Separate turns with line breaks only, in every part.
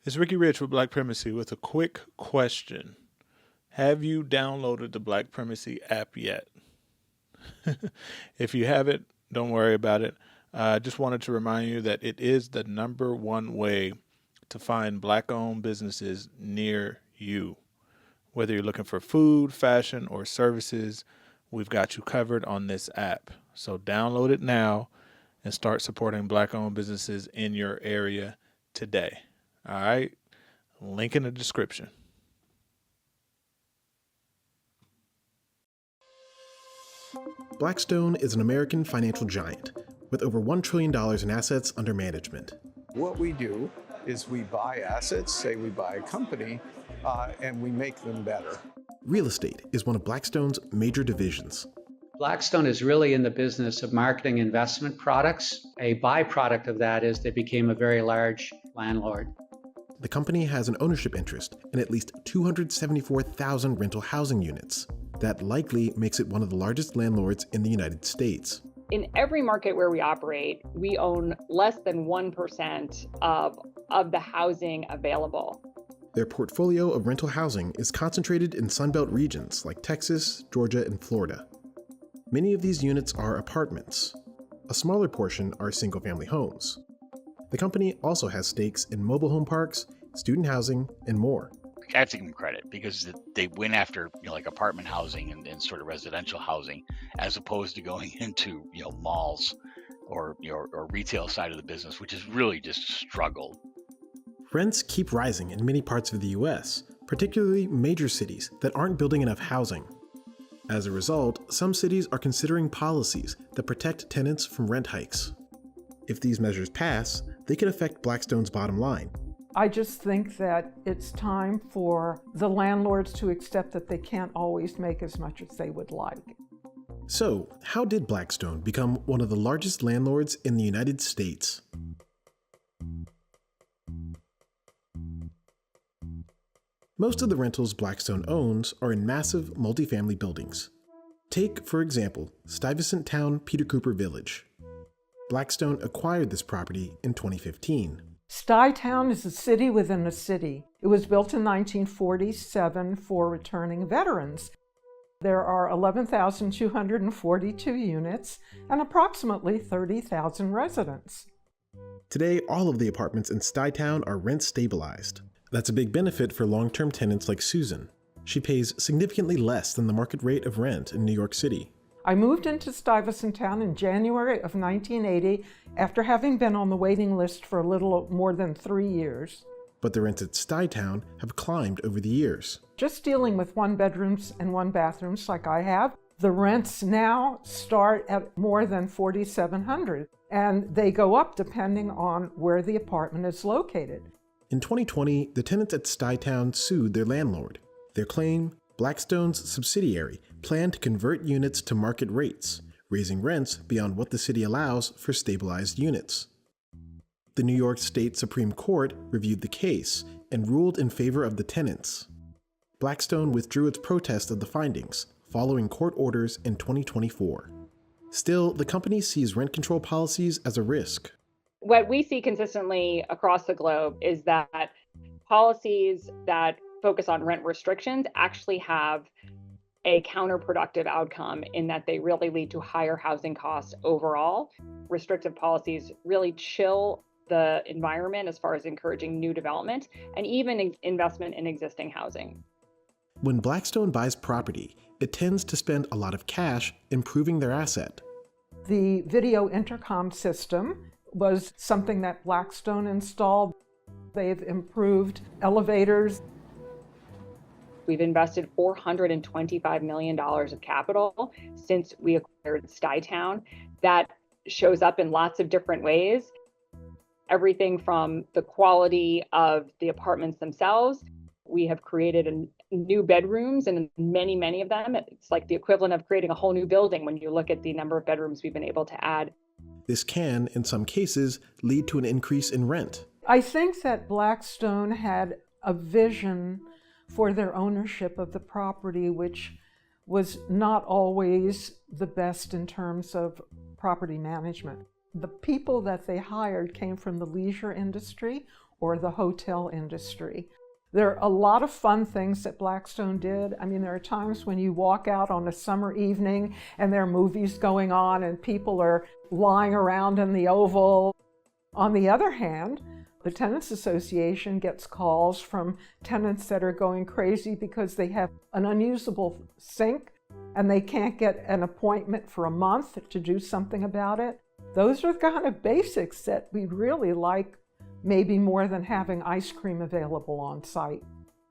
It's Ricky Rich with Black Primacy with a quick question. Have you downloaded the Black Primacy app yet? If you haven't, don't worry about it. I just wanted to remind you that it is the number one way to find black owned businesses near you. Whether you're looking for food, fashion, or services, we've got you covered on this app. So download it now and start supporting black owned businesses in your area today. All right? Link in the description.
Blackstone is an American financial giant with over $1 trillion in assets under management.
What we do is we buy assets, say we buy a company, and we make them better.
Real estate is one of Blackstone's major divisions.
Blackstone is really in the business of marketing investment products. A byproduct of that is they became a very large landlord.
The company has an ownership interest in at least 274,000 rental housing units. That likely makes it one of the largest landlords in the United States.
In every market where we operate, we own less than 1% of the housing available.
Their portfolio of rental housing is concentrated in Sunbelt regions like Texas, Georgia, and Florida. Many of these units are apartments. A smaller portion are single-family homes. The company also has stakes in mobile home parks, student housing, and more.
I have to give them credit because they went after like apartment housing and sort of residential housing, as opposed to going into malls or retail side of the business, which has really just struggled.
Rents keep rising in many parts of the U.S., particularly major cities that aren't building enough housing. As a result, some cities are considering policies that protect tenants from rent hikes. If these measures pass, they could affect Blackstone's bottom line.
I just think that it's time for the landlords to accept that they can't always make as much as they would like.
So, how did Blackstone become one of the largest landlords in the United States? Most of the rentals Blackstone owns are in massive multifamily buildings. Take, for example, Stuyvesant Town Peter Cooper Village. Blackstone acquired this property in 2015.
Stuytown is a city within a city. It was built in 1947 for returning veterans. There are 11,242 units and approximately 30,000 residents.
Today, all of the apartments in Stuytown are rent stabilized. That's a big benefit for long-term tenants like Susan. She pays significantly less than the market rate of rent in New York City.
I moved into Stuyvesant Town in January of 1980 after having been on the waiting list for a little more than 3 years.
But the rents at Stuytown have climbed over the years.
Just dealing with 1 bedrooms and 1 bathrooms like I have, the rents now start at more than $4,700, and they go up depending on where the apartment is located.
In 2020, the tenants at Stuytown sued their landlord. Their claim: Blackstone's subsidiary planned to convert units to market rates, raising rents beyond what the city allows for stabilized units. The New York State Supreme Court reviewed the case and ruled in favor of the tenants. Blackstone withdrew its protest of the findings, following court orders in 2024. Still, the company sees rent control policies as a risk.
What we see consistently across the globe is that policies that focus on rent restrictions actually have a counterproductive outcome in that they really lead to higher housing costs overall. Restrictive policies really chill the environment as far as encouraging new development and even investment in existing housing.
When Blackstone buys property, it tends to spend a lot of cash improving their asset.
The video intercom system was something that Blackstone installed. They've improved elevators.
We've invested $425 million of capital since we acquired Stuytown. That shows up in lots of different ways. Everything from the quality of the apartments themselves. We have created new bedrooms, and many of them. It's like the equivalent of creating a whole new building when you look at the number of bedrooms we've been able to add.
This can, in some cases, lead to an increase in rent.
I think that Blackstone had a vision for their ownership of the property, which was not always the best in terms of property management. The people that they hired came from the leisure industry or the hotel industry. There are a lot of fun things that Blackstone did. I mean, there are times when you walk out on a summer evening and there are movies going on and people are lying around in the Oval. On the other hand, the Tenants Association gets calls from tenants that are going crazy because they have an unusable sink and they can't get an appointment for a month to do something about it. Those are the kind of basics that we really like, maybe more than having ice cream available on site.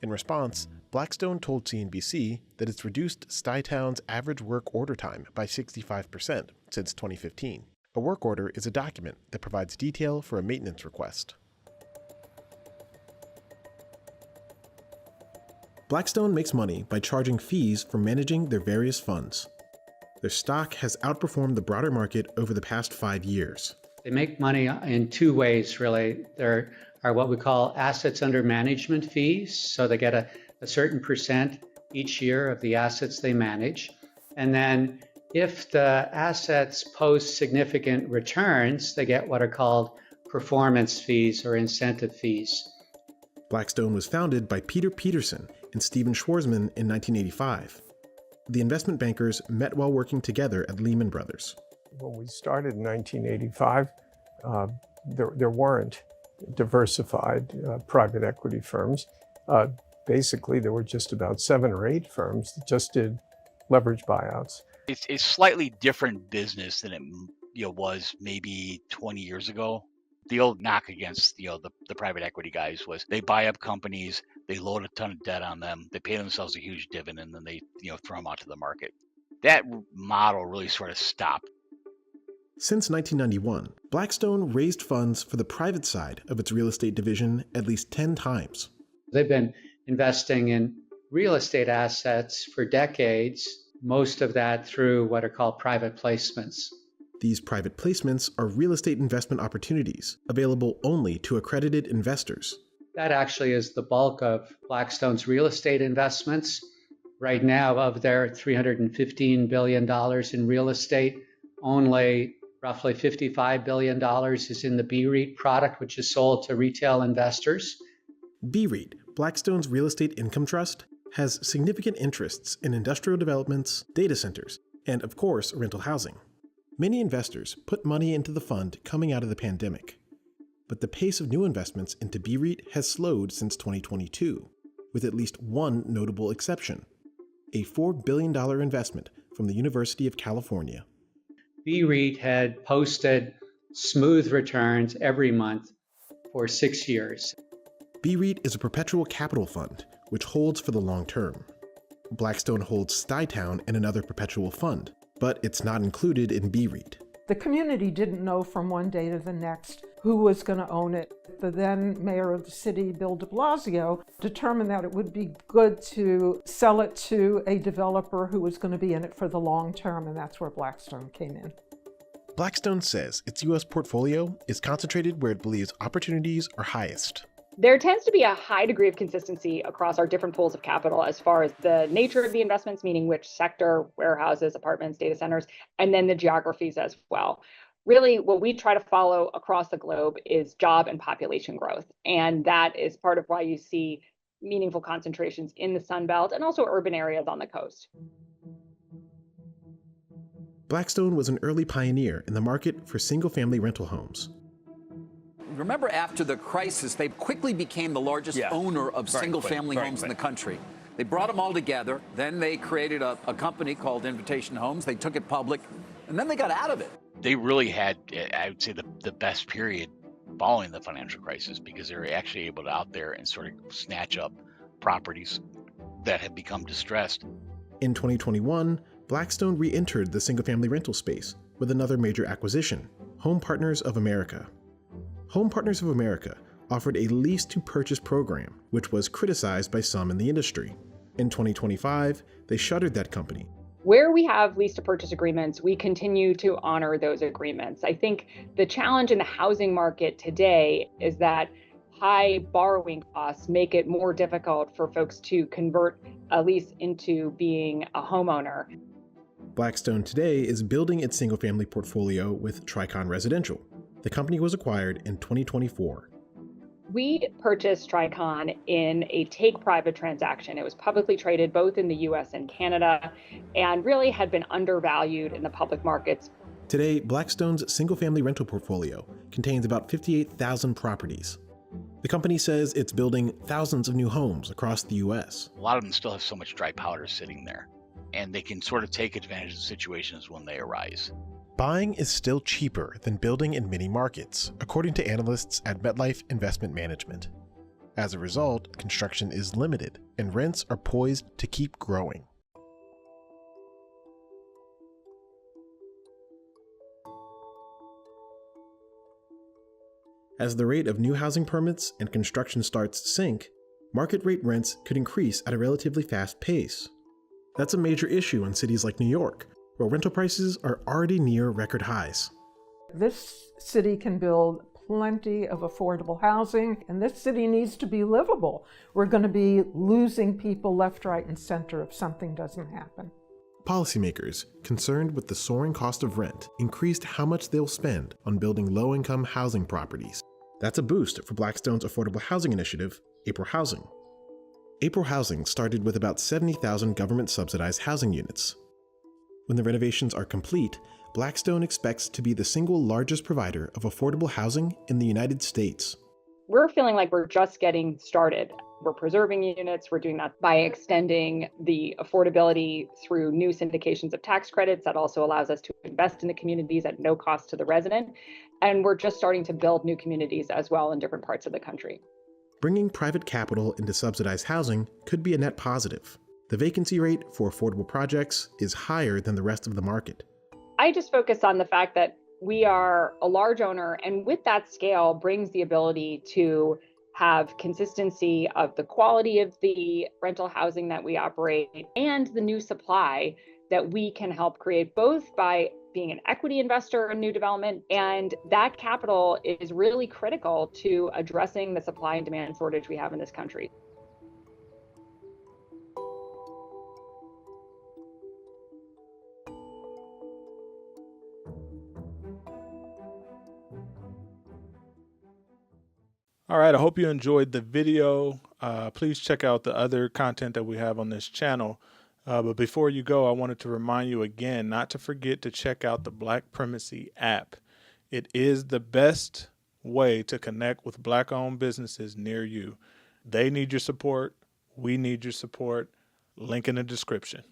In response, Blackstone told CNBC that it's reduced Stuytown's average work order time by 65% since 2015. A work order is a document that provides detail for a maintenance request. Blackstone makes money by charging fees for managing their various funds. Their stock has outperformed the broader market over the past 5 years.
They make money in two ways, really. There are what we call assets under management fees. So they get a certain percent each year of the assets they manage. And then if the assets post significant returns, they get what are called performance fees or incentive fees.
Blackstone was founded by Peter Peterson and Stephen Schwarzman in 1985. The investment bankers met while working together at Lehman Brothers.
When we started in 1985, there weren't diversified private equity firms. Basically, there were just about 7 or 8 firms that just did leverage buyouts.
It's a slightly different business than it was maybe 20 years ago. The old knock against the private equity guys was they buy up companies, they load a ton of debt on them, they pay themselves a huge dividend, and then they throw them out to the market. That model really sort of stopped.
Since 1991, Blackstone raised funds for the private side of its real estate division at least 10 times.
They've been investing in real estate assets for decades, most of that through what are called private placements.
These private placements are real estate investment opportunities available only to accredited investors.
That actually is the bulk of Blackstone's real estate investments. Right now, of their $315 billion in real estate, only roughly $55 billion is in the BREIT product, which is sold to retail investors.
BREIT, Blackstone's real estate income trust, has significant interests in industrial developments, data centers, and of course, rental housing. Many investors put money into the fund coming out of the pandemic. But the pace of new investments into BREIT has slowed since 2022, with at least one notable exception: a $4 billion investment from the University of California.
BREIT had posted smooth returns every month for 6 years.
BREIT is a perpetual capital fund, which holds for the long term. Blackstone holds Stuytown and another perpetual fund, but it's not included in BREIT.
The community didn't know from one day to the next who was going to own it. The then mayor of the city, Bill de Blasio, determined that it would be good to sell it to a developer who was going to be in it for the long term, and that's where Blackstone came in.
Blackstone says its U.S. portfolio is concentrated where it believes opportunities are highest.
There tends to be a high degree of consistency across our different pools of capital as far as the nature of the investments, meaning which sector, warehouses, apartments, data centers, and then the geographies as well. Really, what we try to follow across the globe is job and population growth. And that is part of why you see meaningful concentrations in the Sun Belt and also urban areas on the coast.
Blackstone was an early pioneer in the market for single-family rental homes.
Remember, after the crisis, they quickly became the largest owner of single-family homes in the country. They brought them all together. Then they created a company called Invitation Homes. They took it public, and then they got out of it.
They really had, I would say, the best period following the financial crisis, because they were actually able to out there and sort of snatch up properties that had become distressed.
In 2021, Blackstone re-entered the single-family rental space with another major acquisition, Home Partners of America. Home Partners of America offered a lease-to-purchase program, which was criticized by some in the industry. In 2025, they shuttered that company.
Where we have lease-to-purchase agreements, we continue to honor those agreements. I think the challenge in the housing market today is that high borrowing costs make it more difficult for folks to convert a lease into being a homeowner.
Blackstone today is building its single-family portfolio with Tricon Residential. The company was acquired in 2024.
We purchased Tricon in a take-private transaction. It was publicly traded both in the US and Canada and really had been undervalued in the public markets.
Today, Blackstone's single-family rental portfolio contains about 58,000 properties. The company says it's building thousands of new homes across the U.S.
A lot of them still have so much dry powder sitting there, and they can sort of take advantage of situations when they arise.
Buying is still cheaper than building in many markets, according to analysts at MetLife Investment Management. As a result, construction is limited, and rents are poised to keep growing. As the rate of new housing permits and construction starts sink, market rate rents could increase at a relatively fast pace. That's a major issue in cities like New York, where rental prices are already near record highs.
This city can build plenty of affordable housing, and this city needs to be livable. We're going to be losing people left, right, and center if something doesn't happen.
Policymakers, concerned with the soaring cost of rent, increased how much they'll spend on building low-income housing properties. That's a boost for Blackstone's affordable housing initiative, April Housing. April Housing started with about 70,000 government-subsidized housing units. When the renovations are complete, Blackstone expects to be the single largest provider of affordable housing in the United States.
We're feeling like we're just getting started. We're preserving units. We're doing that by extending the affordability through new syndications of tax credits. That also allows us to invest in the communities at no cost to the resident. And we're just starting to build new communities as well in different parts of the country.
Bringing private capital into subsidized housing could be a net positive. The vacancy rate for affordable projects is higher than the rest of the market.
I just focus on the fact that we are a large owner, and with that scale brings the ability to have consistency of the quality of the rental housing that we operate and the new supply that we can help create, both by being an equity investor in new development, and that capital is really critical to addressing the supply and demand shortage we have in this country.
All right, I hope you enjoyed the video. Please check out the other content that we have on this channel. But before you go, I wanted to remind you again not to forget to check out the Black Primacy app. It is the best way to connect with Black-owned businesses near you. They need your support. We need your support. Link in the description.